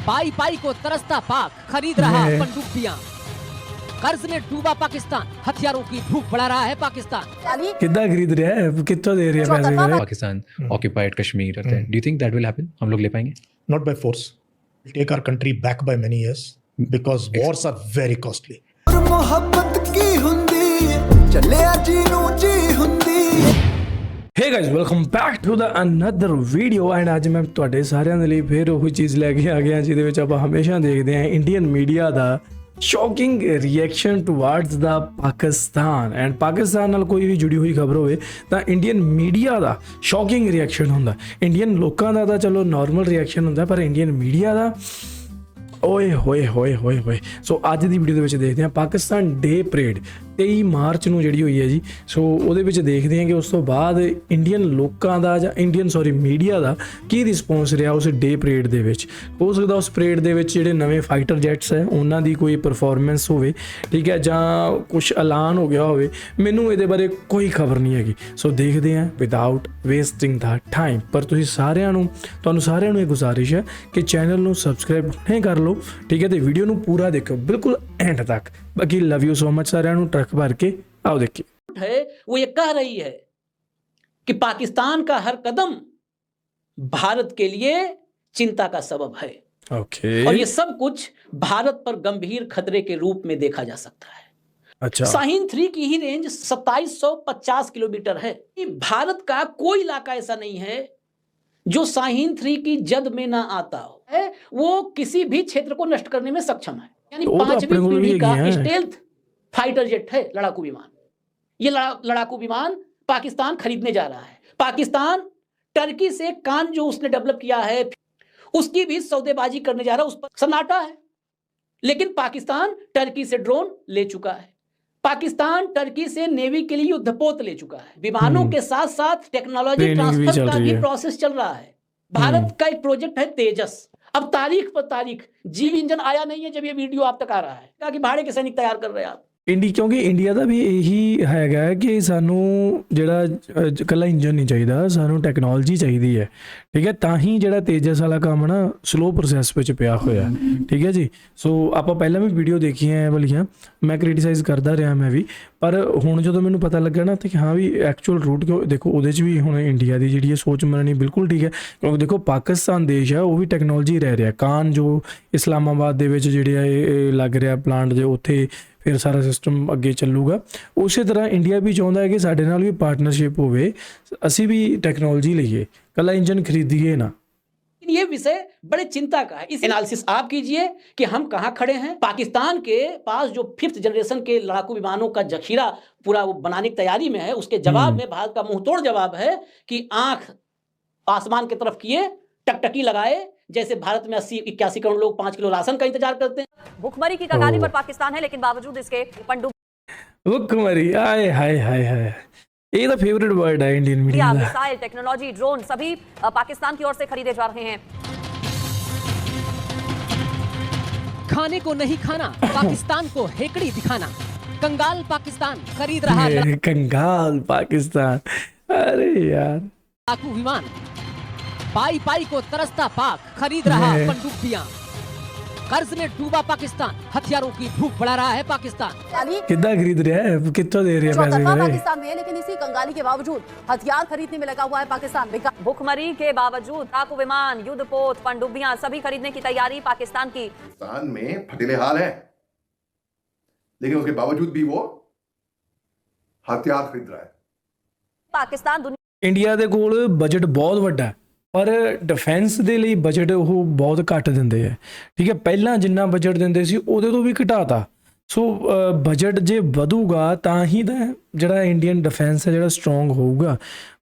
पाई पाई को तरसता पाक खरीद रहा पनडुब्बियां। कर्ज में डूबा पाकिस्तान, हथियारों की भूख बढ़ा रहा है पाकिस्तान। कितना खरीद रहा है, कितना दे रहा है पैसे मेरे? पाकिस्तान ऑक्यूपाइड कश्मीर करते हैं। Do you think that will happen? हम लोग ले पाएंगे? Not by force. We'll take our country back by many years because wars are very costly. Hey guys, welcome back to the another video and ਅੱਜ ਮੈਂ ਤੁਹਾਡੇ ਸਾਰਿਆਂ ਦੇ ਲਈ ਫਿਰ ਉਹੀ ਚੀਜ਼ ਲੈ ਕੇ ਆ ਗਿਆ ਜਿਹਦੇ ਵਿੱਚ ਆਪਾਂ ਹਮੇਸ਼ਾ ਦੇਖਦੇ ਹਾਂ ਇੰਡੀਅਨ ਮੀਡੀਆ ਦਾ shocking reaction towards the Pakistan and Pakistan ਨਾਲ ਕੋਈ ਵੀ ਜੁੜੀ ਹੋਈ ਖਬਰ ਹੋਵੇ ਤਾਂ ਇੰਡੀਅਨ ਮੀਡੀਆ ਦਾ ਸ਼ੌਕਿੰਗ ਰਿਐਕਸ਼ਨ ਹੁੰਦਾ। ਇੰਡੀਅਨ ਲੋਕਾਂ ਦਾ ਤਾਂ ਚਲੋ ਨਾਰਮਲ ਰਿਐਕਸ਼ਨ ਹੁੰਦਾ, ਪਰ ਇੰਡੀਅਨ ਮੀਡੀਆ ਦਾ ਓਏ ਹੋਏ ਹੋਏ ਹੋਏ ਹੋਏ। ਸੋ ਅੱਜ ਦੀ ਵੀਡੀਓ ਦੇ ਵਿੱਚ ਦੇਖਦੇ ਹਾਂ ਪਾਕਿਸਤਾਨ ਡੇ ਪਰੇਡ 23 ਮਾਰਚ ਨੂੰ ਜਿਹੜੀ ਹੋਈ ਹੈ ਜੀ। ਸੋ ਉਹਦੇ ਵਿੱਚ ਦੇਖਦੇ ਹਾਂ ਕਿ ਉਸ ਤੋਂ ਬਾਅਦ ਇੰਡੀਅਨ ਲੋਕਾਂ ਦਾ ਜਾਂ ਮੀਡੀਆ ਦਾ ਕੀ ਰਿਸਪੌਂਸ ਰਿਹਾ ਉਸ ਡੇ ਪਰੇਡ ਦੇ ਵਿੱਚ। ਹੋ ਸਕਦਾ ਉਸ ਪਰੇਡ ਦੇ ਵਿੱਚ ਜਿਹੜੇ ਨਵੇਂ ਫਾਈਟਰ ਜੈਟਸ ਹੈ ਉਹਨਾਂ ਦੀ ਕੋਈ ਪਰਫੋਰਮੈਂਸ ਹੋਵੇ, ਠੀਕ ਹੈ, ਜਾਂ ਕੁਛ ਐਲਾਨ ਹੋ ਗਿਆ ਹੋਵੇ। ਮੈਨੂੰ ਇਹਦੇ ਬਾਰੇ ਕੋਈ ਖਬਰ ਨਹੀਂ ਹੈਗੀ। ਸੋ ਦੇਖਦੇ ਹਾਂ ਵਿਦਆਊਟ ਵੇਸਟਿੰਗ ਦਾ ਟਾਈਮ। ਪਰ ਤੁਹਾਨੂੰ ਸਾਰਿਆਂ ਨੂੰ ਇਹ ਗੁਜ਼ਾਰਿਸ਼ ਹੈ ਕਿ ਚੈਨਲ ਨੂੰ ਸਬਸਕ੍ਰਾਈਬ ਨਹੀਂ ਕਰ ਲਓ, ठीक है, तो वीडियो ਨੂੰ पूरा देखो बिल्कुल एंड तक। बाकी लव यू सो मच साਰਿਆਂ ਨੂੰ ट्रक भर के आओ देखिए। है वो ये कह रही है कि पाकिस्तान का हर कदम भारत के लिए चिंता का सबब है। ओके। और ये सब कुछ भारत पर गंभीर खतरे के रूप में देखा जा सकता है। अच्छा। शाहीन 3 की ही रेंज 2750 किलोमीटर है। भारत का कोई इलाका ऐसा नहीं है जो शाहीन 3 की जद में ना आता हो है। वो किसी भी क्षेत्र को नष्ट करने में सक्षम है। यानी 5वीं पीढ़ी का स्टेल्थ फाइटर जेट है लड़ाकू विमान। ये लड़ाकू विमान पाकिस्तान खरीदने जा रहा है। पाकिस्तान टर्की से कान जो उसने डेवलप किया है उसकी भी सौदेबाजी करने जा रहा है। उस पर सन्नाटा है, लेकिन पाकिस्तान टर्की से ड्रोन ले चुका है। पाकिस्तान टर्की से नेवी के लिए युद्धपोत ले चुका है। विमानों के साथ साथ टेक्नोलॉजी ट्रांसफर का भी प्रोसेस चल रहा है। भारत का एक प्रोजेक्ट है तेजस। अब तारीख पर तारीख जीव इंजन आया नहीं है जब ये वीडियो आप तक आ रहा है। कहा कि भाड़े के सैनिक तैयार कर रहे हैं आप। ਕਿਉਂਕਿ ਇੰਡੀਆ ਦਾ ਵੀ ਇਹੀ ਹੈਗਾ ਕਿ ਸਾਨੂੰ ਜਿਹੜਾ ਇਕੱਲਾ ਇੰਜਨ ਨਹੀਂ ਚਾਹੀਦਾ, ਸਾਨੂੰ ਟੈਕਨੋਲੋਜੀ ਚਾਹੀਦੀ ਹੈ, ਠੀਕ ਹੈ। ਤਾਂ ਹੀ ਜਿਹੜਾ ਤੇਜਸ ਵਾਲਾ ਕੰਮ ਨਾ ਸਲੋ ਪ੍ਰੋਸੈਸ ਵਿੱਚ ਪਿਆ ਹੋਇਆ, ਠੀਕ ਹੈ ਜੀ। ਸੋ ਆਪਾਂ ਪਹਿਲਾਂ ਵੀ ਵੀਡੀਓ ਦੇਖੀਆਂ ਇਹ ਵਾਲੀਆਂ, ਮੈਂ ਕ੍ਰਿਟੀਸਾਈਜ਼ ਕਰਦਾ ਰਿਹਾ ਮੈਂ ਵੀ, ਪਰ ਹੁਣ ਜਦੋਂ ਮੈਨੂੰ ਪਤਾ ਲੱਗਾ ਨਾ ਕਿ ਹਾਂ ਵੀ ਐਕਚੁਅਲ ਰੂਟ ਕਿਉਂ ਦੇਖੋ ਉਹਦੇ 'ਚ ਵੀ ਹੁਣ ਇੰਡੀਆ ਦੀ ਜਿਹੜੀ ਸੋਚ ਮੰਨਣੀ ਬਿਲਕੁਲ ਠੀਕ ਹੈ। ਕਿਉਂਕਿ ਦੇਖੋ ਪਾਕਿਸਤਾਨ ਦੇਸ਼ ਹੈ, ਉਹ ਵੀ ਟੈਕਨੋਲੋਜੀ ਰਹਿ ਰਿਹਾ। ਕਾਨ ਜੋ ਇਸਲਾਮਾਬਾਦ ਦੇ ਵਿੱਚ ਜਿਹੜੇ ਆ ਇਹ ਲੱਗ ਰਿਹਾ ਪਲਾਂਟ ਦੇ, ਉੱਥੇ ਫਿਰ ਸਾਰਾ ਸਿਸਟਮ ਅੱਗੇ ਚੱਲੂਗਾ। ਉਸੇ ਤਰ੍ਹਾਂ ਇੰਡੀਆ ਵੀ ਚਾਹੁੰਦਾ ਹੈ ਕਿ ਸਾਡੇ ਨਾਲ ਵੀ ਪਾर्टनरशिप ਹੋਵੇ, ਅਸੀਂ ਵੀ ਟੈਕਨੋਲੋਜੀ ਲਈਏ, ਕੱਲਾ ਇੰਜਨ खरीदिए ना। ये विषय बड़े चिंता का है। इस एनालिसिस आप कीजिए कि हम कहां खड़े हैं। पाकिस्तान के पास जो 5th जनरेशन के लड़ाकू विमानों का जखीरा पूरा वो बनाने की तैयारी में है, उसके जवाब में भारत का मुंहतोड़ जवाब है कि आंख आसमान की तरफ किए, टकटकी लगाए, जैसे भारत में 80-81 करोड़ लोग 5 किलो राशन का इंतजार करते हैं। भुखमरी की कगार पर पाकिस्तान है, लेकिन बावजूद इसके भुखमरी आए हाय हाय हाय, ये तो फेवरेट वर्ड है इंडियन मीडिया का। मिसाइल, टेक्नोलॉजी, ड्रोन सभी पाकिस्तान की ओर से खरीदे जा रहे हैं। खाने को नहीं खाना, पाकिस्तान को हेकड़ी दिखाना। कंगाल पाकिस्तान खरीद रहा है। कंगाल पाकिस्तान, अरे यार। लड़ाकू विमान, पाई पाई को तरसता पाक खरीद रहा पनडुब्बियां। कर्ज में डूबा पाकिस्तान, हथियारों की भूख बढ़ा रहा है पाकिस्तान। कितना खरीद रहा है, कितना दे रहा है पैसे मेरे? पाकिस्तान में है, लेकिन इसी कंगाली के बावजूद हथियार खरीदने में लगा हुआ है पाकिस्तान। भुखमरी के बावजूद लड़ाकू विमान, युद्धपोत, पनडुब्बियां सभी खरीदने की तैयारी पाकिस्तान की। पाकिस्तान में फटीले हाल है, लेकिन उसके बावजूद भी वो हथियार खरीद रहा है। पाकिस्तान ਇੰਡੀਆ ਦੇ ਕੋਲ ਬਜਟ ਬਹੁਤ ਵੱਡਾ, ਪਰ ਡਿਫੈਂਸ ਦੇ ਲਈ ਬਜਟ ਉਹ ਬਹੁਤ ਘੱਟ ਦਿੰਦੇ ਹੈ, ਠੀਕ ਹੈ। ਪਹਿਲਾਂ ਜਿੰਨਾ ਬਜਟ ਦਿੰਦੇ ਸੀ ਉਹਦੇ ਤੋਂ ਵੀ ਘਟਾਤਾ। ਸੋ ਬਜਟ ਜੇ ਵਧੂਗਾ ਤਾਂ ਹੀ ਤਾਂ ਜਿਹੜਾ ਇੰਡੀਅਨ ਡਿਫੈਂਸ ਹੈ ਜਿਹੜਾ ਸਟਰੋਂਗ ਹੋਊਗਾ।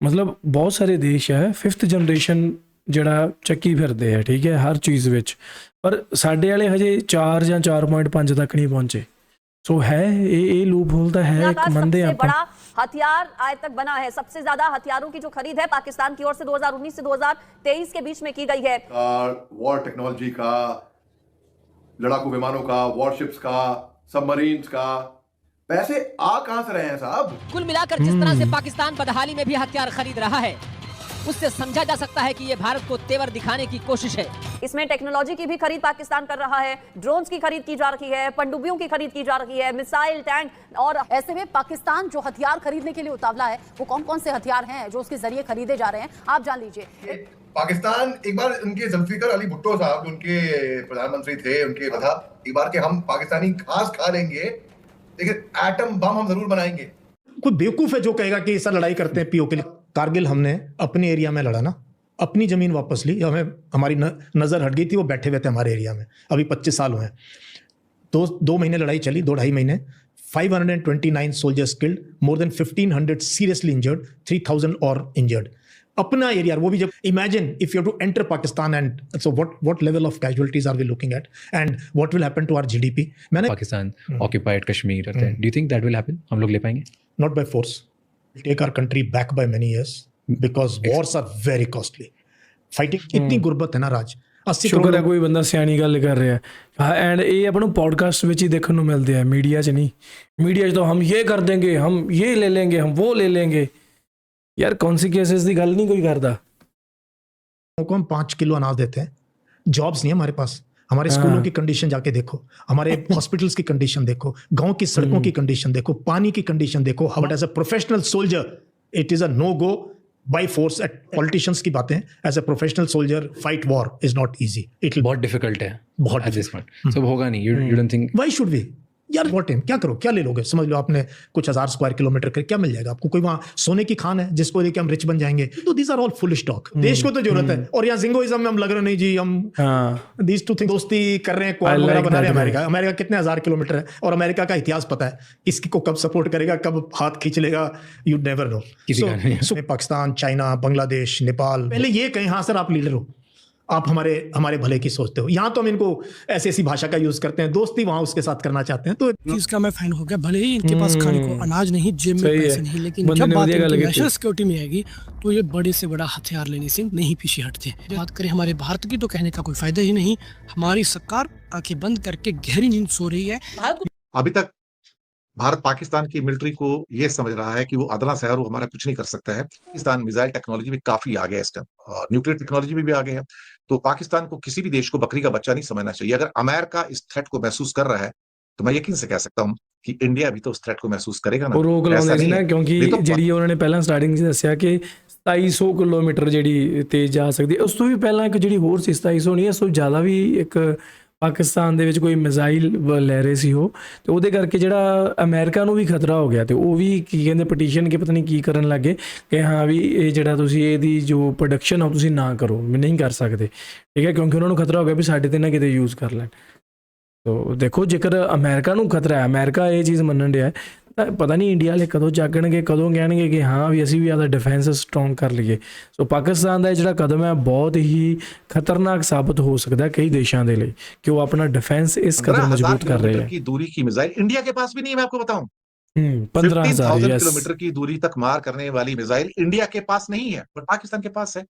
ਮਤਲਬ ਬਹੁਤ ਸਾਰੇ ਦੇਸ਼ ਹੈ 5th ਜਨਰੇਸ਼ਨ ਜਿਹੜਾ ਚੱਕੀ ਫਿਰਦੇ ਹੈ, ਠੀਕ ਹੈ, ਹਰ ਚੀਜ਼ ਵਿੱਚ, ਪਰ ਸਾਡੇ ਵਾਲੇ ਹਜੇ 4 ਜਾਂ 4.5 ਤੱਕ ਨਹੀਂ ਪਹੁੰਚੇ। सो है ये लूप होल है, मंदे बड़ा हथियार आज तक बना है। सबसे ज्यादा हथियारों की जो खरीद है पाकिस्तान की ओर से 2019 से 2023 के बीच में की गई है। वॉर टेक्नोलॉजी का, लड़ाकू विमानों का, वॉरशिप्स का, सबमरीन्स का, पैसे आ कहां से रहे हैं साहब? कुल मिलाकर जिस तरह से पाकिस्तान बदहाली में भी हथियार खरीद रहा है, उससे समझा जा सकता है कि ये भारत को तेवर दिखाने की कोशिश है। इसमें टेक्नोलॉजी की भी खरीद पाकिस्तान कर रहा है, ड्रोन्स की खरीद की जा रही है, पनडुब्बियों की खरीद की जा रही है, मिसाइल, टैंक। और ऐसे में पाकिस्तान जो हथियार खरीदने के लिए उतावला है, वो कौन कौन से हथियार हैं जो उसके जरिए खरीदे जा रहे हैं, आप जान लीजिए। पाकिस्तान एक बार उनके जुल्फिकार अली भुट्टो साहब उनके प्रधानमंत्री थे, उनके था एक बार कि हम पाकिस्तानी घास खा लेंगे लेकिन एटम बम हम जरूर बनाएंगे। कोई बेवकूफ है जो कहेगा कि सर लड़ाई करते हैं पीओ के लिए। कारगिल हमने अपने एरिया में लड़ा ना, अपनी जमीन वापस ली, हमें हमारी नजर हट गई थी, वो बैठे हुए थे हमारे एरिया में। अभी 25 साल हुए हैं, तो 2 महीने लड़ाई चली, 2-2.5 महीने, 529 soldiers killed, more than 1500 seriously injured, 3000 और इंजर्ड। अपना एरिया, वो भी जब imagine if you have to enter Pakistan and so what level of casualties are we looking at and what will happen to our GDP. मैंने Pakistan occupied Kashmir रहता है, do you think that will happen? हम लोग ले पाएंगे? Not by force, take our country back by many years because Wars are very costly. Fighting इतनी गुर्बत है ना राज, 80 ਸ਼ੁਕਰ ਹੈ ਕੋਈ ਬੰਦਾ ਸਿਆਣੀ ਗੱਲ ਕਰ ਰਿਹਾ ਹੈ। ਐਂਡ ਇਹ ਆਪਾਂ ਨੂੰ ਪੋਡਕਾਸਟ ਵਿੱਚ ਹੀ ਦੇਖਣ ਨੂੰ ਮਿਲਦੇ ਆ, ਮੀਡੀਆ 'ਚ ਨਹੀਂ। ਮੀਡੀਆ 'ਚ ਤਾਂ ਹਮ ਇਹ ਕਰ ਦੇंगे, हम ये ले लेंगे, हम वो ले लेंगे। यार कॉन्सिक्वेंसेस की गल नहीं कोई करता। को हम 5 किलो अनाज देते हैं, जॉब्स नहीं है हमारे पास। हमारे स्कूलों की कंडीशन जाके देखो, हमारे हॉस्पिटल्स की कंडीशन देखो, गांव की सड़कों की कंडीशन देखो, पानी की कंडीशन देखो। But as a professional soldier it is a no go by force. At politicians की बातें, as a professional soldier fight war is not easy, it बहुत डिफिकल्ट है बहुत at this point. सब होगा नहीं, you don't think? Why should we यार, what time क्या करो, क्या ले लोगे? समझ लो आपने कुछ 1000 स्क्वायर किलोमीटर के क्या मिल जाएगा आपको? कोई वहां सोने की खान है जिसको लेके हम रिच बन जाएंगे? तो these are all full stock. देश को तो जरूरत है, और यहाँ जिंगोइज्म में हम लग रहे नहीं जी, हम दीज टू थिंग दोस्ती कर रहे हैं, क्वाड वगैरह बना रहे हैं। अमेरिका कितने 1000 किलोमीटर है, और अमेरिका का इतिहास पता है, किसकी को कब सपोर्ट करेगा, कब हाथ खींच लेगा, you never know. Pakistan, China, Bangladesh, Nepal, पहले ये कहें हाँ सर आप लीडर हो, आप हमारे भले की सोचते हो। यहाँ तो हम इनको ऐसी भाषा का यूज करते हैं, दोस्ती वहां उसके साथ करना चाहते हैं। तो इसका मैं फैन हो गया, भले ही इनके पास खाने को अनाज नहीं, जेब में पैसे नहीं, लेकिन जब बात नेशनल सिक्योरिटी में आएगी तो ये बड़े से बड़ा हथियार लेने से नहीं पीछे हटते। बात करें हमारे भारत की तो कहने का कोई फायदा ही नहीं। हमारी सरकार आंखें बंद करके गहरी नींद सो रही है। अभी तक भारत पाकिस्तान की मिलिट्री को यह समझ रहा है कि वो अदना शहर वो हमारा कुछ नहीं कर सकता है। पाकिस्तान मिसाइल टेक्नोलॉजी में काफी आगे है इस टाइम, और न्यूक्लियर टेक्नोलॉजी में भी आगे है। तो पाकिस्तान को किसी भी देश को बकरी का बच्चा नहीं समझना चाहिए। अगर अमेरिका इस थ्रेट को महसूस कर रहा है तो मैं यकीन से कह सकता हूँ कि इंडिया भी तो उस थ्रेट को महसूस करेगा ना। ਰੋਕ ਲਾਉਂਦੇ ਸੀ ਨਾ, ਕਿਉਂਕਿ ਜਿਹੜੀ ਉਹਨਾਂ ਨੇ ਪਹਿਲਾਂ ਸਟਾਰਟਿੰਗ 'ਚ ਦੱਸਿਆ ਕਿ 2700 ਕਿਲੋਮੀਟਰ ਜਿਹੜੀ ਤੇਜ਼ ਜਾ ਸਕਦੀ ਹੈ। ਉਸ ਤੋਂ ਵੀ ਪਹਿਲਾਂ ਇੱਕ ਜਿਹੜੀ ਹੋਰ ਸੀ 2700 ਨਹੀਂ, ਇਸ ਤੋਂ ਜ਼ਿਆਦਾ ਵੀ ਇੱਕ ਪਾਕਿਸਤਾਨ ਦੇ ਵਿੱਚ ਕੋਈ ਮਿਜ਼ਾਈਲ ਲੈ ਰਹੇ ਸੀ ਉਹ, ਤੇ ਉਹਦੇ ਕਰਕੇ ਜਿਹੜਾ ਅਮਰੀਕਾ ਨੂੰ ਵੀ ਖਤਰਾ ਹੋ ਗਿਆ, ਤੇ ਉਹ ਵੀ ਕੀ ਕਹਿੰਦੇ ਪਟੀਸ਼ਨ ਕਿ ਪਤਾ ਨਹੀਂ ਕੀ ਕਰਨ ਲੱਗੇ ਕਿ ਹਾਂ ਵੀ ਇਹ ਜਿਹੜਾ ਤੁਸੀਂ ਇਹਦੀ ਜੋ ਪ੍ਰੋਡਕਸ਼ਨ ਆ ਤੁਸੀਂ ਨਾ ਕਰੋ, ਨਹੀਂ ਕਰ ਸਕਦੇ, ਠੀਕ ਹੈ, ਕਿਉਂਕਿ ਉਹਨਾਂ ਨੂੰ ਖਤਰਾ ਹੋ ਗਿਆ ਵੀ ਸਾਡੇ ਤੇ ਨਾ ਕਿਤੇ ਯੂਜ਼ ਕਰ ਲੈਣ। ਤੋ ਦੇਖੋ ਜੇਕਰ ਅਮਰੀਕਾ ਨੂੰ ਖਤਰਾ ਹੈ, ਅਮਰੀਕਾ ਇਹ ਚੀਜ਼ ਮੰਨਣ ਡਿਆ, ਤਾਂ ਪਤਾ ਨਹੀਂ ਇੰਡੀਆ ਵਾਲੇ ਕਦੋਂ ਜਾਗਣਗੇ, ਕਦੋਂ ਕਹਿਣਗੇ ਕਿ ਹਾਂ ਵੀ ਅਸੀਂ ਵੀ ਆਪਦਾ ਡਿਫੈਂਸ ਸਟਰੋਂਗ ਕਰ ਲਈਏ। ਸੋ ਪਾਕਿਸਤਾਨ ਦਾ ਜਿਹੜਾ ਕਦਮ ਹੈ ਬਹੁਤ ਹੀ ਖਤਰਨਾਕ ਸਾਬਤ ਹੋ ਸਕਦਾ ਕਈ ਦੇਸ਼ਾਂ ਦੇ ਲਈ, ਕਿ ਉਹ ਆਪਣਾ डिफेंस इस कदर मजबूत कर रहे हैं। की दूरी की मिसाइल इंडिया के पास भी नहीं है, मैं आपको बताऊं। 15,000 किलोमीटर की दूरी तक मार करने वाली मिसाइल इंडिया के पास नहीं है, पर पाकिस्तान के पास है।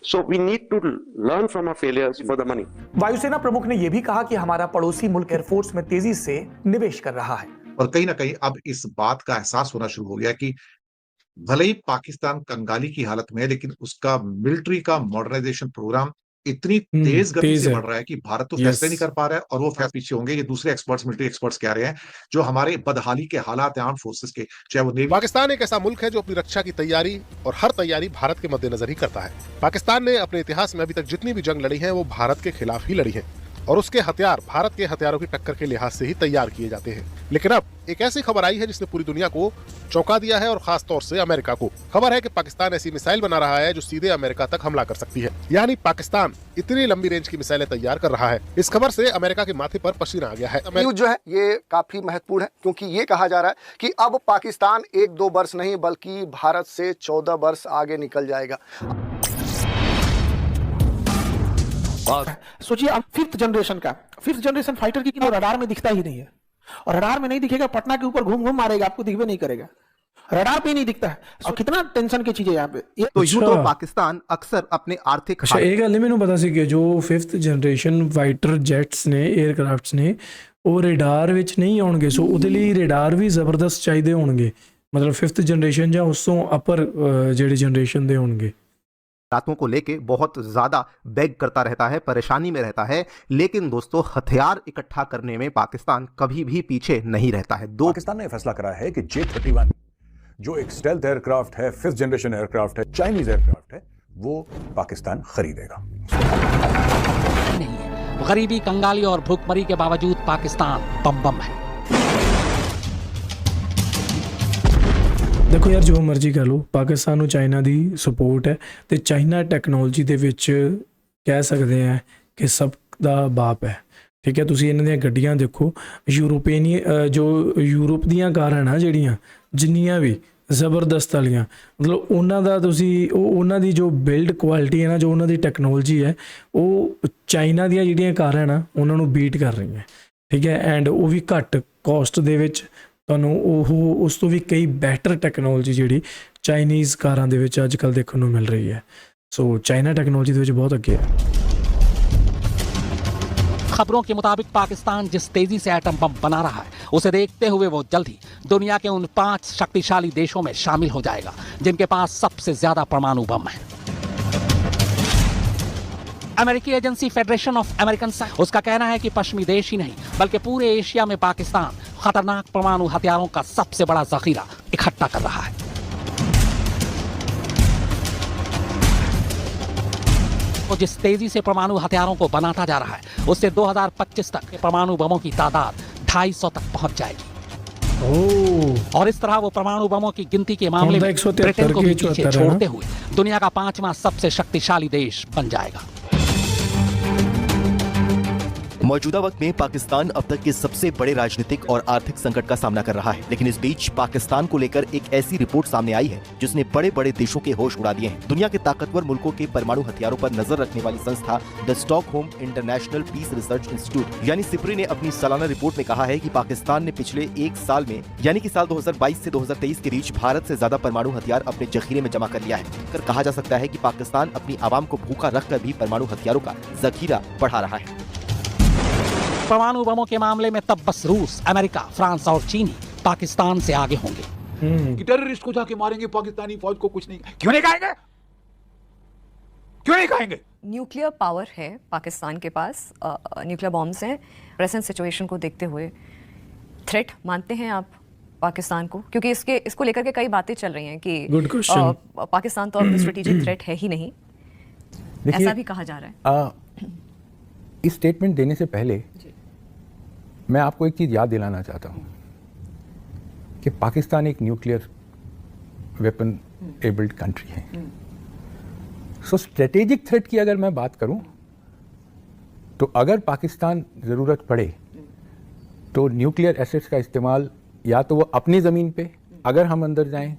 So we need to learn from our failures for the money. वायुसेना प्रमुख ने यह भी कहा कि हमारा पड़ोसी मुल्क एयरफोर्स में तेजी से निवेश कर रहा है, और कहीं ना कहीं अब इस बात का एहसास होना शुरू हो गया कि भले ही पाकिस्तान कंगाली की हालत में है, लेकिन उसका मिलिट्री का मॉडर्नाइजेशन प्रोग्राम इतनी तेज गति से बढ़ रहा है कि भारत तो फैसले नहीं कर पा रहा है, और वो फैसले पीछे होंगे। ये दूसरे एक्सपर्ट्स, मिलिट्री एक्सपर्ट्स कह रहे हैं, जो हमारे बदहाली के हालात हैं आर्म फोर्सेस के, चाहे वो नेवी। पाकिस्तान एक ऐसा मुल्क है जो अपनी रक्षा की तैयारी और हर तैयारी भारत के मद्देनजर ही करता है। पाकिस्तान ने अपने इतिहास में अभी तक जितनी भी जंग लड़ी है वो भारत के खिलाफ ही लड़ी है, और उसके हथियार भारत के हथियारों की टक्कर के लिहाज से ही तैयार किए जाते हैं। लेकिन अब एक ऐसी खबर आई है जिसने पूरी दुनिया को चौंका दिया है, और खास तौर से अमेरिका को। खबर है कि पाकिस्तान ऐसी मिसाइल बना रहा है जो सीधे अमेरिका तक हमला कर सकती है, यानी पाकिस्तान इतनी लंबी रेंज की मिसाइलें तैयार कर रहा है। इस खबर से अमेरिका के माथे पर पसीना आ गया है। न्यूज जो है ये काफी महत्वपूर्ण है, क्योंकि ये कहा जा रहा है कि अब पाकिस्तान 1-2 वर्ष नहीं बल्कि भारत से 14 वर्ष आगे निकल जाएगा। सोचिए अब 5th जनरेशन फाइटर की रडार में दिखता ही नहीं है, और रडार में नहीं दिखेगा, पटना के ऊपर घूम मारेगा, आपको दिखबे नहीं करेगा, रडार पे नहीं दिखता है। और कितना टेंशन की चीज है यहाँ पे। तो यूं तो पाकिस्तान अक्सर अपने आर्थिक ਇਹ ਗੱਲ ਮੈਨੂੰ ਪਤਾ ਸੀ ਕਿ ਜੋ 5th ਜਨਰੇਸ਼ਨ ਫਾਈਟਰ ਜੈਟਸ ਨੇ, 에ਅਰਕ੍ਰਾਫਟਸ ਨੇ, ਉਹ ਰਡਾਰ ਵਿੱਚ ਨਹੀਂ ਆਉਣਗੇ। ਸੋ ਉਹਦੇ ਲਈ ਰਡਾਰ ਵੀ ਜ਼ਬਰਦਸਤ ਚਾਹੀਦੇ ਹੋਣਗੇ, ਮਤਲਬ 5th ਜਨਰੇਸ਼ਨ ਜਾਂ ਉਸ ਤੋਂ ਅਪਰ ਜਿਹੜੀ ਜਨਰੇਸ਼ਨ ਦੇ ਹੋਣਗੇ। बातों को लेके बहुत ज्यादा बेग करता रहता है, परेशानी में रहता है, लेकिन दोस्तों हथियार इकट्ठा करने में पाकिस्तान कभी भी पीछे नहीं रहता है। पाकिस्तान ने फैसला करा है कि J-31 जो एक स्टेल्थ एयरक्राफ्ट है, 5th जनरेशन एयरक्राफ्ट है, चाइनीज एयरक्राफ्ट है, वो पाकिस्तान खरीदेगा। नहीं है, गरीबी, कंगाली और भूखमरी के बावजूद पाकिस्तान बम है। देखो यार, जो मर्जी कह लो, पाकिस्तान ਨੂੰ ਚਾਈਨਾ ਦੀ ਸਪੋਰਟ ਹੈ ਤੇ ਚਾਈਨਾ ਟੈਕਨੋਲੋਜੀ ਦੇ ਵਿੱਚ ਕਹਿ ਸਕਦੇ ਆ ਕਿ ਸਭ ਦਾ ਬਾਪ ਹੈ। ਠੀਕ ਹੈ, ਤੁਸੀਂ ਇਹਨਾਂ ਦੀਆਂ ਗੱਡੀਆਂ ਦੇਖੋ, ਜੋ ਯੂਰਪ ਦੀਆਂ ਕਾਰਾਂ ਆ ਜਿਹੜੀਆਂ, ਜਿੰਨੀਆਂ ਵੀ ਜ਼ਬਰਦਸਤ ਵਾਲੀਆਂ, ਮਤਲਬ ਉਹਨਾਂ ਦਾ ਤੁਸੀਂ ਉਹਨਾਂ ਦੀ ਜੋ ਬਿਲਡ ਕੁਆਲਿਟੀ ਹੈ ਨਾ, ਜੋ ਉਹਨਾਂ ਦੀ ਟੈਕਨੋਲੋਜੀ ਹੈ, ਉਹ ਚਾਈਨਾ ਦੀਆਂ ਜਿਹੜੀਆਂ ਕਾਰਾਂ ਨਾ ਉਹਨਾਂ ਨੂੰ ਬੀਟ ਕਰ ਰਹੀਆਂ। ਠੀਕ ਹੈ, ਐਂਡ ਉਹ ਵੀ ਘੱਟ ਕੋਸਟ ਦੇ ਵਿੱਚ ਤੁਹਾਨੂੰ ਉਹ ਉਸ ਤੋਂ ਵੀ ਕਈ ਬੈਟਰ ਟੈਕਨੋਲੋਜੀ ਜਿਹੜੀ ਚਾਈਨੀਜ਼ ਕਾਰਾਂ ਦੇ ਵਿੱਚ ਅੱਜ ਕੱਲ੍ਹ ਦੇਖਣ ਨੂੰ ਮਿਲ ਰਹੀ ਹੈ। ਸੋ ਚਾਈਨਾ ਟੈਕਨੋਲੋਜੀ ਦੇ ਵਿੱਚ ਬਹੁਤ ਅੱਗੇ ਹੈ। खबरों के मुताबिक पाकिस्तान जिस तेजी से एटम बम बना रहा है, उसे देखते हुए वो जल्द ही दुनिया के उन 5 शक्तिशाली देशों में शामिल हो जाएगा जिनके पास सबसे ज्यादा परमाणु बम है। अमेरिकी agency federation of American science, उसका कहना है कि पश्चिमी देश ही नहीं बल्कि पूरे एशिया में पाकिस्तान खतरनाक परमाणु हथियारों का सबसे बड़ा जखीरा इकट्ठा कर रहा है। वो जिस तेजी से परमाणु हथियारों को बनाता जा रहा है, उससे 2025 तक परमाणु बमों की तादाद 250 तक पहुंच जाएगी। और इस तरह वो परमाणु बमों की गिनती के मामले में ब्रिटेन को भी पीछे छोड़ते हुए दुनिया का 5वां सबसे शक्तिशाली देश बन जाएगा। मौजूदा वक्त में पाकिस्तान अब तक के सबसे बड़े राजनीतिक और आर्थिक संकट का सामना कर रहा है, लेकिन इस बीच पाकिस्तान को लेकर एक ऐसी रिपोर्ट सामने आई है जिसने बड़े बड़े देशों के होश उड़ा दिए हैं। दुनिया के ताकतवर मुल्कों के परमाणु हथियारों पर नजर रखने वाली संस्था the Stockholm International Peace Research Institute यानी सिप्री ने अपनी सालाना रिपोर्ट में कहा है कि पाकिस्तान ने पिछले एक साल में यानी कि साल 2022 से 2023 के बीच भारत से ज्यादा परमाणु हथियार अपने जखीरे में जमा कर लिया है। कहा जा सकता है कि पाकिस्तान अपनी आवाम को भूखा रखकर भी परमाणु हथियारों का जखीरा बढ़ा रहा है। परमाणु बमों के मामले में तब बस रूस, अमेरिका, फ्रांस और चीन पाकिस्तान से आगे होंगे। कि टेररिस्ट को जाके मारेंगे पाकिस्तानी फौज को कुछ नहीं, क्यों नहीं खाएंगे, क्यों नहीं खाएंगे? न्यूक्लियर पावर है पाकिस्तान के पास, न्यूक्लियर बॉम्ब्स हैं। प्रेजेंट सिचुएशन को देखते हुए थ्रेट मानते हैं आप पाकिस्तान को? क्योंकि इसको लेकर के कई बातें चल रही हैं कि पाकिस्तान तो अब स्ट्रेटेजिक थ्रेट है ही नहीं, ऐसा भी कहा जा रहा है। इस स्टेटमेंट देने से पहले मैं आपको एक चीज़ याद दिलाना चाहता हूँ कि पाकिस्तान एक न्यूक्लियर वेपन एबल्ड कंट्री है। सो स्ट्रेटेजिक थ्रेट की अगर मैं बात करूँ तो अगर पाकिस्तान ज़रूरत पड़े तो न्यूक्लियर एसेट्स का इस्तेमाल या तो वो अपनी ज़मीन पे अगर हम अंदर जाएं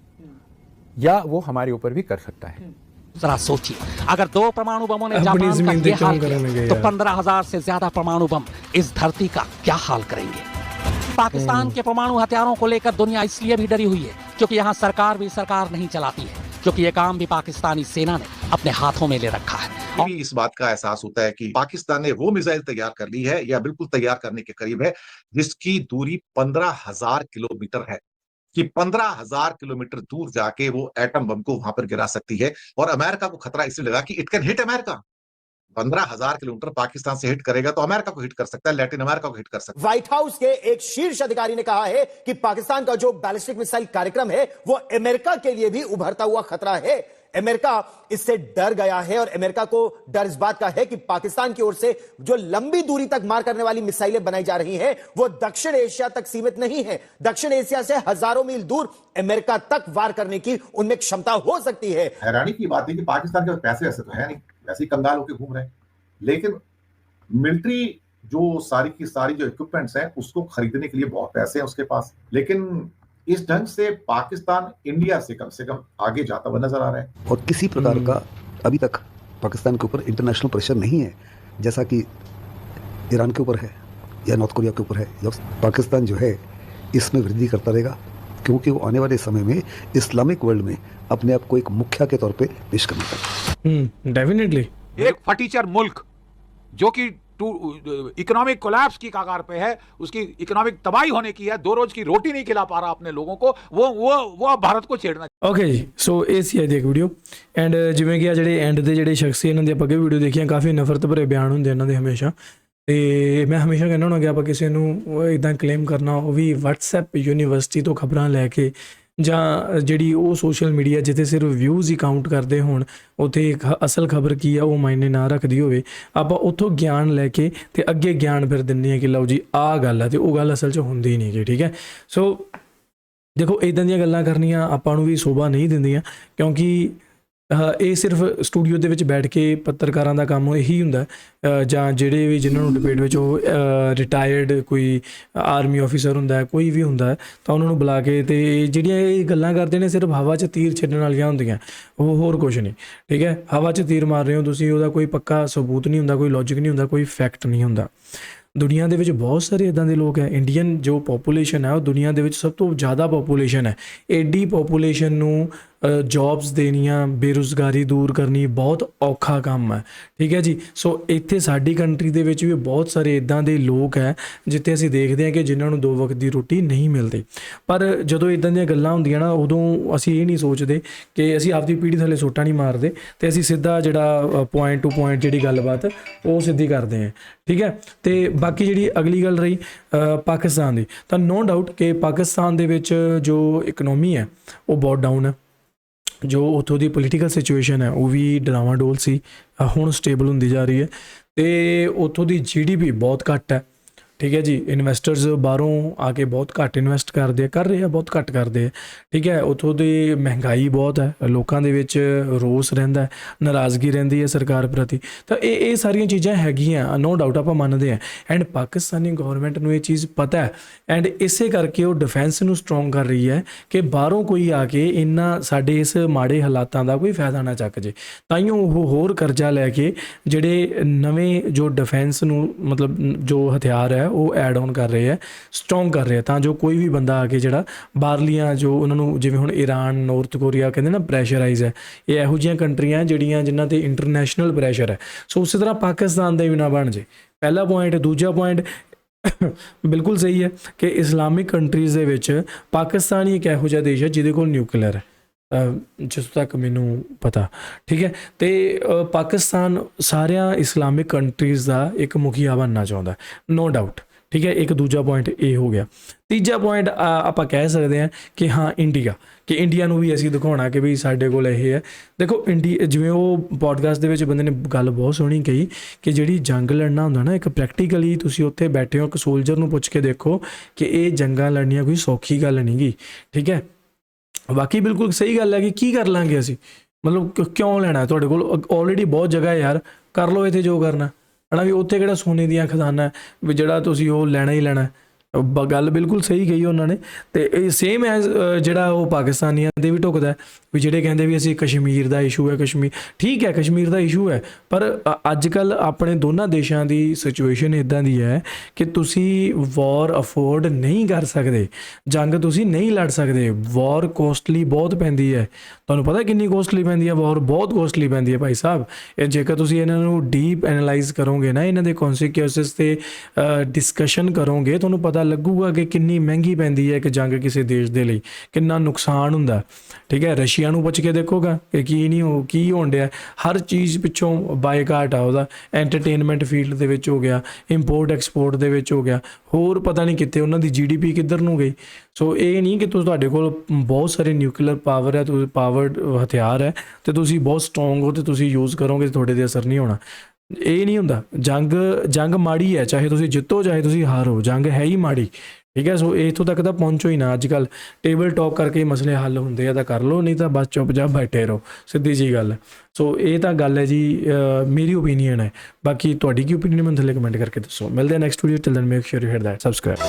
या वो हमारे ऊपर भी कर सकता है। जरा सोचिए, अगर 2 परमाणु बमों ने जापान का ये हाल किया तो 15,000 से ज्यादा परमाणु बम इस धरती का क्या हाल करेंगे। पाकिस्तान के परमाणु हथियारों को लेकर दुनिया इसलिए भी डरी हुई है क्योंकि यहाँ सरकार भी सरकार नहीं चलाती है, क्योंकि ये काम भी पाकिस्तानी सेना ने अपने हाथों में ले रखा है। इस बात का एहसास होता है कि पाकिस्तान ने वो मिसाइल तैयार कर ली है या बिल्कुल तैयार करने के करीब है जिसकी दूरी 15,000 किलोमीटर है, कि 15,000 किलोमीटर दूर जाके वो एटम बम को वहां पर गिरा सकती है। और अमेरिका को खतरा इसलिए लगा कि it can hit America. 15,000 kilometre Pakistan से हिट करेगा तो अमेरिका को हिट कर सकता है, लैटिन अमेरिका को हिट कर सकता है। व्हाइट हाउस के एक शीर्ष अधिकारी ने कहा है कि पाकिस्तान का जो बैलिस्टिक मिसाइल कार्यक्रम है वो अमेरिका के लिए भी उभरता हुआ खतरा है। अमेरिका इससे डर गया है और अमेरिका को डर इस बात का है कि पाकिस्तान की ओर से जो लंबी दूरी तक मार करने वाली मिसाइलें बनाई जा रही हैं वो दक्षिण एशिया तक सीमित नहीं है। दक्षिण एशिया से हजारों मील दूर अमेरिका तक वार करने की उनमें क्षमता हो सकती है। हैरानी की बात है कि पाकिस्तान के पैसे ऐसे तो है नहीं, वैसे ही कंगाल होकर घूम रहे हैं, लेकिन मिलिट्री जो सारी की सारी जो इक्विपमेंट्स हैं उसको खरीदने के लिए बहुत पैसे हैं उसके पास, लेकिन इस ढंग से पाकिस्तान इंडिया से कम आगे जाता हुआ नजर आ रहा है। और किसी प्रकार का अभी तक पाकिस्तान के ऊपर इंटरनेशनल प्रेशर नहीं है जैसा कि ईरान के ऊपर है या नॉर्थ कोरिया के ऊपर है। पाकिस्तान जो है इसमें वृद्धि करता रहेगा क्योंकि वो आने वाले समय में इस्लामिक वर्ल्ड में अपने आप को एक मुखिया के तौर पे पेश करना चाहता है। डेफिनेटली एक फटीचर मुल्क जो कि इकोनॉमिक कोलैप्स की कगार पे है, उसकी इकोनॉमिक तबाही होने की है, 2 रोज की रोटी नहीं खिला पा रहा अपने लोगों को, वो अब भारत को छेड़ना। ਓਕੇ ਜੀ, ਸੋ ਇਹ ਸੀ ਅੱਜ ਇੱਕ ਵੀਡੀਓ। ਐਂਡ ਜਿਵੇਂ ਕਿ ਆ ਜਿਹੜੇ ਐਂਡ ਦੇ ਜਿਹੜੇ ਸ਼ਖਸ ਸੀ ਇਹਨਾਂ ਦੀ ਆਪਾਂ ਅੱਗੇ ਵੀਡੀਓ ਦੇਖੀਆਂ, ਕਾਫੀ ਨਫ਼ਰਤ ਭਰੇ ਬਿਆਨ ਹੁੰਦੇ ਇਹਨਾਂ ਦੇ ਹਮੇਸ਼ਾ। ਤੇ ਮੈਂ ਹਮੇਸ਼ਾ ਕਹਿੰਦਾ ਹੁੰਦਾ ਕਿ ਆਪਾਂ ਕਿਸੇ ਨੂੰ ਇੱਦਾਂ ਕਲੇਮ ਕਰਨਾ, ਉਹ ਵੀ ਵਟਸਐਪ ਯੂਨੀਵਰਸਿਟੀ ਤੋਂ ਖਬਰਾਂ ਲੈ ਕੇ, ਜਾਂ ਜਿਹੜੀ ਉਹ ਸੋਸ਼ਲ ਮੀਡੀਆ ਜਿੱਥੇ ਸਿਰਫ ਵਿਊਜ਼ ਹੀ ਕਾਊਂਟ ਕਰਦੇ ਹੋਣ, ਉੱਥੇ ਇੱਕ ਅਸਲ ਖਬਰ ਕੀ ਆ ਉਹ ਮਾਇਨੇ ਨਾ ਰੱਖਦੀ ਹੋਵੇ, ਆਪਾਂ ਉੱਥੋਂ ਗਿਆਨ ਲੈ ਕੇ ਤੇ ਅੱਗੇ ਗਿਆਨ ਫਿਰ ਦਿੰਦੇ ਹਾਂ ਕਿ ਲਓ ਜੀ ਆਹ ਗੱਲ ਹੈ, ਤੇ ਉਹ ਗੱਲ ਅਸਲ 'ਚ ਹੁੰਦੀ ਨਹੀਂ ਗੀ। ਠੀਕ ਹੈ, ਸੋ ਦੇਖੋ ਇੱਦਾਂ ਦੀਆਂ ਗੱਲਾਂ ਕਰਨੀਆਂ ਆਪਾਂ ਨੂੰ ਵੀ ਸ਼ੋਭਾ ਨਹੀਂ ਦਿੰਦੀਆਂ, ਕਿਉਂਕਿ ਇਹ ਸਿਰਫ ਸਟੂਡੀਓ ਦੇ ਵਿੱਚ ਬੈਠ ਕੇ ਪੱਤਰਕਾਰਾਂ ਦਾ ਕੰਮ ਇਹੀ ਹੁੰਦਾ, ਜਾਂ ਜਿਹੜੇ ਵੀ ਜਿਨ੍ਹਾਂ ਨੂੰ ਡਿਬੇਟ ਵਿੱਚ ਉਹ ਰਿਟਾਇਰਡ ਕੋਈ ਆਰਮੀ ਆਫੀਸਰ ਹੁੰਦਾ, ਕੋਈ ਵੀ ਹੁੰਦਾ, ਤਾਂ ਉਹਨਾਂ ਨੂੰ ਬੁਲਾ ਕੇ ਤੇ ਜਿਹੜੀਆਂ ਇਹ ਗੱਲਾਂ ਕਰਦੇ ਨੇ ਸਿਰਫ ਹਵਾ 'ਚ ਤੀਰ ਛੱਡਣ ਵਾਲੀਆਂ ਹੁੰਦੀਆਂ, ਉਹ ਹੋਰ ਕੁਛ ਨਹੀਂ। ਠੀਕ ਹੈ, ਹਵਾ 'ਚ ਤੀਰ ਮਾਰ ਰਹੇ ਹੋ ਤੁਸੀਂ, ਉਹਦਾ ਕੋਈ ਪੱਕਾ ਸਬੂਤ ਨਹੀਂ ਹੁੰਦਾ, ਕੋਈ ਲੌਜਿਕ ਨਹੀਂ ਹੁੰਦਾ, ਕੋਈ ਫੈਕਟ ਨਹੀਂ ਹੁੰਦਾ। ਦੁਨੀਆ ਦੇ ਵਿੱਚ ਬਹੁਤ ਸਾਰੇ ਇੱਦਾਂ ਦੇ ਲੋਕ ਹੈ। ਇੰਡੀਅਨ ਜੋ ਪੋਪੂਲੇਸ਼ਨ ਹੈ ਉਹ ਦੁਨੀਆ ਦੇ ਵਿੱਚ ਸਭ ਤੋਂ ਜ਼ਿਆਦਾ ਪੋਪੂਲੇਸ਼ਨ ਹੈ। ਐਡੀ ਪੋਪੂਲੇਸ਼ਨ ਨੂੰ ਜੌਬਸ ਦੇਣੀਆਂ, ਬੇਰੁਜ਼ਗਾਰੀ ਦੂਰ ਕਰਨੀ ਬਹੁਤ ਔਖਾ ਕੰਮ ਹੈ। ਠੀਕ ਹੈ ਜੀ, ਸੋ ਇੱਥੇ ਸਾਡੀ ਕੰਟਰੀ ਦੇ ਵਿੱਚ ਵੀ ਬਹੁਤ ਸਾਰੇ ਇੱਦਾਂ ਦੇ ਲੋਕ ਹੈ ਜਿੱਥੇ ਅਸੀਂ ਦੇਖਦੇ ਹਾਂ ਕਿ ਜਿਨ੍ਹਾਂ ਨੂੰ 2 ਵਕਤ ਦੀ ਰੋਟੀ ਨਹੀਂ ਮਿਲਦੀ। ਪਰ ਜਦੋਂ ਇੱਦਾਂ ਦੀਆਂ ਗੱਲਾਂ ਹੁੰਦੀਆਂ ਨਾ, ਉਦੋਂ ਅਸੀਂ ਇਹ ਨਹੀਂ ਸੋਚਦੇ ਕਿ ਅਸੀਂ ਆਪਦੀ ਪੀੜ੍ਹੀ ਥੱਲੇ ਸੋਟਾ ਨਹੀਂ ਮਾਰਦੇ, ਤੇ ਅਸੀਂ ਸਿੱਧਾ ਜਿਹੜਾ ਪੁਆਇੰਟ ਟੂ ਪੁਆਇੰਟ ਜਿਹੜੀ ਗੱਲਬਾਤ ਉਹ ਸਿੱਧੀ ਕਰਦੇ ਹਾਂ। ਠੀਕ ਹੈ, ਤੇ ਬਾਕੀ ਜਿਹੜੀ ਅਗਲੀ ਗੱਲ ਰਹੀ ਪਾਕਿਸਤਾਨ ਦੀ, ਤਾਂ ਨੋ ਡਾਊਟ ਕਿ ਪਾਕਿਸਤਾਨ ਦੇ ਵਿੱਚ ਜੋ ਇਕਨੋਮੀ ਹੈ ਉਹ ਬਹੁਤ ਡਾਊਨ ਹੈ। ਜੋ ਉੱਥੋਂ ਦੀ ਪੋਲੀਟੀਕਲ ਸਿਚੁਏਸ਼ਨ ਹੈ ਉਹ ਵੀ ਡਰਾਵਾਡੋਲ ਸੀ, ਹੁਣ ਸਟੇਬਲ ਹੁੰਦੀ ਜਾ ਰਹੀ ਹੈ, ਅਤੇ ਉੱਥੋਂ ਦੀ GDP ਬਹੁਤ ਘੱਟ ਹੈ। ਠੀਕ ਹੈ ਜੀ, ਇਨਵੈਸਟਰਸ ਬਾਹਰੋਂ ਆ ਕੇ ਬਹੁਤ ਘੱਟ ਇਨਵੈਸਟ ਕਰ ਰਹੇ ਆ, ਬਹੁਤ ਘੱਟ ਕਰਦੇ ਆ। ਠੀਕ ਹੈ, ਉੱਥੋਂ ਦੀ ਮਹਿੰਗਾਈ ਬਹੁਤ ਹੈ, ਲੋਕਾਂ ਦੇ ਵਿੱਚ ਰੋਸ ਰਹਿੰਦਾ, ਨਾਰਾਜ਼ਗੀ ਰਹਿੰਦੀ ਹੈ ਸਰਕਾਰ ਪ੍ਰਤੀ। ਤਾਂ ਇਹ ਸਾਰੀਆਂ ਚੀਜ਼ਾਂ ਹੈਗੀਆਂ, ਨੋ ਡਾਊਟ ਆਪਾਂ ਮੰਨਦੇ ਹਾਂ। ਐਂਡ ਪਾਕਿਸਤਾਨੀ ਗੌਰਮੈਂਟ ਨੂੰ ਇਹ ਚੀਜ਼ ਪਤਾ ਹੈ, ਐਂਡ ਇਸੇ ਕਰਕੇ ਉਹ ਡਿਫੈਂਸ ਨੂੰ ਸਟਰੋਂਗ ਕਰ ਰਹੀ ਹੈ ਕਿ ਬਾਹਰੋਂ ਕੋਈ ਆ ਕੇ ਇਹਨਾਂ ਸਾਡੇ ਇਸ ਮਾੜੇ ਹਾਲਾਤਾਂ ਦਾ ਕੋਈ ਫਾਇਦਾ ਨਾ ਚੱਕ ਜੇ। ਤਾਈਓ ਉਹ ਹੋਰ ਕਰਜ਼ਾ ਲੈ ਕੇ ਜਿਹੜੇ ਨਵੇਂ ਜੋ ਡਿਫੈਂਸ ਨੂੰ ਮਤਲਬ ਜੋ ਹਥਿਆਰ ਹੈ ਉਹ ਐਡ ਔਨ ਕਰ ਰਹੇ ਹੈ, ਸਟਰੋਂਗ ਕਰ ਰਹੇ, ਤਾਂ ਜੋ ਕੋਈ ਵੀ ਬੰਦਾ ਆ ਕੇ ਜਿਹੜਾ ਬਾਹਰਲੀਆਂ ਜੋ ਉਹਨਾਂ ਨੂੰ, ਜਿਵੇਂ ਹੁਣ ਈਰਾਨ, ਨਾਰਥ ਕੋਰੀਆ ਕਹਿੰਦੇ ਨਾ ਪ੍ਰੈਸ਼ਰਾਈਜ਼ ਹੈ, ਇਹ ਇਹੋ ਜਿਹੀਆਂ ਕੰਟਰੀਆਂ ਜਿਹੜੀਆਂ ਜਿਨ੍ਹਾਂ 'ਤੇ ਇੰਟਰਨੈਸ਼ਨਲ ਪ੍ਰੈਸ਼ਰ ਹੈ। ਸੋ ਉਸੇ ਤਰ੍ਹਾਂ ਪਾਕਿਸਤਾਨ ਦਾ ਵੀ ਨਾ ਬਣ ਜੇ, ਪਹਿਲਾ ਪੁਆਇੰਟ। ਦੂਜਾ ਪੁਆਇੰਟ ਬਿਲਕੁਲ ਸਹੀ ਹੈ ਕਿ ਇਸਲਾਮਿਕ ਕੰਟਰੀਜ਼ ਦੇ ਵਿੱਚ ਪਾਕਿਸਤਾਨ ਹੀ ਇੱਕ ਇਹੋ ਜਿਹਾ ਦੇਸ਼ ਹੈ ਜਿਹਦੇ ਕੋਲ ਨਿਊਕਲੀਅਰ ਹੈ, ਜਿਸ ਤੱਕ ਮੈਨੂੰ ਪਤਾ। ਠੀਕ ਹੈ, ਅਤੇ ਪਾਕਿਸਤਾਨ ਸਾਰਿਆਂ ਇਸਲਾਮਿਕ ਕੰਟਰੀਜ਼ ਦਾ ਇੱਕ ਮੁਖੀਆ ਬਣਨਾ ਚਾਹੁੰਦਾ, ਨੋ ਡਾਊਟ। ਠੀਕ ਹੈ, ਇੱਕ ਦੂਜਾ ਪੁਆਇੰਟ ਇਹ ਹੋ ਗਿਆ। ਤੀਜਾ ਪੁਆਇੰਟ ਆਪਾਂ ਕਹਿ ਸਕਦੇ ਹਾਂ ਕਿ ਹਾਂ ਇੰਡੀਆ ਨੂੰ ਵੀ ਅਸੀਂ ਦਿਖਾਉਣਾ ਕਿ ਵੀ ਸਾਡੇ ਕੋਲ ਇਹ ਹੈ। ਦੇਖੋ ਜਿਵੇਂ ਉਹ ਪੋਡਕਾਸਟ ਦੇ ਵਿੱਚ ਬੰਦੇ ਨੇ ਗੱਲ ਬਹੁਤ ਸੋਹਣੀ ਕਹੀ ਕਿ ਜਿਹੜੀ ਜੰਗ ਲੜਨਾ ਹੁੰਦਾ ਨਾ, ਇੱਕ ਪ੍ਰੈਕਟੀਕਲੀ ਤੁਸੀਂ ਉੱਥੇ ਬੈਠੇ ਹੋ, ਇੱਕ ਸੋਲਜਰ ਨੂੰ ਪੁੱਛ ਕੇ ਦੇਖੋ ਕਿ ਇਹ ਜੰਗਾਂ ਲੜਨੀਆਂ ਕੋਈ ਸੌਖੀ ਗੱਲ ਨਹੀਂ ਗੀ। ਠੀਕ ਹੈ, ਬਾਕੀ ਬਿਲਕੁਲ ਸਹੀ ਗੱਲ ਹੈ ਕਿ ਕੀ ਕਰ ਲਾਂਗੇ ਅਸੀਂ, ਮਤਲਬ ਕਿਉਂ ਲੈਣਾ, ਤੁਹਾਡੇ ਕੋਲ ਆਲਰੇਡੀ ਬਹੁਤ ਜਗ੍ਹਾ ਯਾਰ, ਕਰ ਲਓ ਇੱਥੇ ਜੋ ਕਰਨਾ ਹੈ ਨਾ। ਵੀ ਉੱਥੇ ਕਿਹੜਾ ਸੋਨੇ ਦੀਆਂ ਖਜ਼ਾਨਾ ਵੀ ਜਿਹੜਾ ਤੁਸੀਂ ਉਹ ਲੈਣਾ ਹੀ ਲੈਣਾ। ਗੱਲ ਬਿਲਕੁਲ ਸਹੀ ਕਹੀ ਉਹਨਾਂ ਨੇ। ਅਤੇ ਇਹ ਸੇਮ ਐਜ਼ ਜਿਹੜਾ ਉਹ ਪਾਕਿਸਤਾਨੀਆਂ ਦੇ ਵੀ ਢੁਕਦਾ ਵੀ ਜਿਹੜੇ ਕਹਿੰਦੇ ਵੀ ਅਸੀਂ ਕਸ਼ਮੀਰ ਦਾ ਇਸ਼ੂ ਹੈ, ਠੀਕ ਹੈ ਕਸ਼ਮੀਰ ਦਾ ਇਸ਼ੂ ਹੈ, ਪਰ ਅੱਜ ਕੱਲ੍ਹ ਆਪਣੇ ਦੋਨਾਂ ਦੇਸ਼ਾਂ ਦੀ ਸਿਚੁਏਸ਼ਨ ਇੱਦਾਂ ਦੀ ਹੈ ਕਿ ਤੁਸੀਂ ਵਾਰ ਅਫੋਰਡ ਨਹੀਂ ਕਰ ਸਕਦੇ, ਜੰਗ ਤੁਸੀਂ ਨਹੀਂ ਲੜ ਸਕਦੇ। ਵਾਰ ਕੋਸਟਲੀ ਬਹੁਤ ਪੈਂਦੀ ਹੈ, ਤੁਹਾਨੂੰ ਪਤਾ ਕਿੰਨੀ ਕੋਸਟਲੀ ਪੈਂਦੀ ਹੈ ਵਾਰ, ਬਹੁਤ ਕੋਸਟਲੀ ਪੈਂਦੀ ਹੈ ਭਾਈ ਸਾਹਿਬ। ਇਹ ਜੇਕਰ ਤੁਸੀਂ ਇਹਨਾਂ ਨੂੰ ਡੀਪ ਐਨਾਲਾਈਜ਼ ਕਰੋਗੇ ਨਾ, ਇਹਨਾਂ ਦੇ ਕੌਨਸੀਕਿਊਂਸਿਸ 'ਤੇ ਡਿਸਕਸ਼ਨ ਕਰੋਗੇ, ਤੁਹਾਨੂੰ ਪਤਾ ਲੱਗੂਗਾ ਕਿ ਕਿੰਨੀ ਮਹਿੰਗੀ ਪੈਂਦੀ ਹੈ ਇੱਕ ਜੰਗ ਕਿਸੇ ਦੇਸ਼ ਦੇ ਲਈ, ਕਿੰਨਾ ਨੁਕਸਾਨ ਹੁੰਦਾ। ਠੀਕ ਹੈ, ਰਸ਼ੀਆ ਨੂੰ ਪੁੱਛ ਕੇ ਦੇਖੋਗਾ ਕਿ ਕੀ ਹੋਣ ਡਿਆ, ਹਰ ਚੀਜ਼ ਪਿੱਛੋਂ ਬਾਈਕਾਟ ਆ ਉਹਦਾ, ਐਂਟਰਟੇਨਮੈਂਟ ਫੀਲਡ ਦੇ ਵਿੱਚ ਹੋ ਗਿਆ, ਇੰਪੋਰਟ ਐਕਸਪੋਰਟ ਦੇ ਵਿੱਚ ਹੋ ਗਿਆ, ਹੋਰ ਪਤਾ ਨਹੀਂ ਕਿੱਥੇ ਉਹਨਾਂ ਦੀ GDP ਕਿੱਧਰ ਨੂੰ ਗਈ। ਸੋ ਇਹ ਨਹੀਂ ਕਿ ਤੁਹਾਡੇ ਕੋਲ ਬਹੁਤ ਸਾਰੇ ਨਿਊਕਲੀਅਰ ਪਾਵਰ ਹੈ, ਪਾਵਰਡ ਹਥਿਆਰ ਹੈ ਅਤੇ ਤੁਸੀਂ ਬਹੁਤ ਸਟਰੋਂਗ ਹੋ ਅਤੇ ਤੁਸੀਂ ਯੂਜ਼ ਕਰੋਗੇ ਤੁਹਾਡੇ 'ਤੇ ਅਸਰ ਨਹੀਂ ਹੋਣਾ। ਇਹ ਨਹੀਂ ਹੁੰਦਾ। ਜੰਗ ਮਾੜੀ ਹੈ, ਚਾਹੇ ਤੁਸੀਂ ਜਿੱਤੋ ਚਾਹੇ ਤੁਸੀਂ ਹਾਰੋ, ਜੰਗ ਹੈ ਹੀ ਮਾੜੀ। ਠੀਕ ਹੈ, ਸੋ ਇੱਥੋਂ ਤੱਕ ਤਾਂ ਪਹੁੰਚੋ ਹੀ ਨਾ। ਅੱਜ ਕੱਲ੍ਹ ਟੇਬਲ ਟਾਕ ਕਰਕੇ ਮਸਲੇ ਹੱਲ ਹੁੰਦੇ ਆ ਤਾਂ ਕਰ ਲਓ, ਨਹੀਂ ਤਾਂ ਬਸ ਚੁੱਪਚਾਪ ਬੈਠੇ ਰਹੋ, ਸਿੱਧੀ ਜਿਹੀ ਗੱਲ। ਸੋ ਇਹ ਤਾਂ ਗੱਲ ਹੈ ਜੀ, ਮੇਰੀ ਓਪੀਨੀਅਨ ਹੈ। ਬਾਕੀ ਤੁਹਾਡੀ ਕੀ ਓਪੀਨੀਅਨ ਮੈਨੂੰ ਥੱਲੇ ਕਮੈਂਟ ਕਰਕੇ ਦੱਸੋ। ਮਿਲਦੇ ਆ next video, till then make sure you hit that subscribe.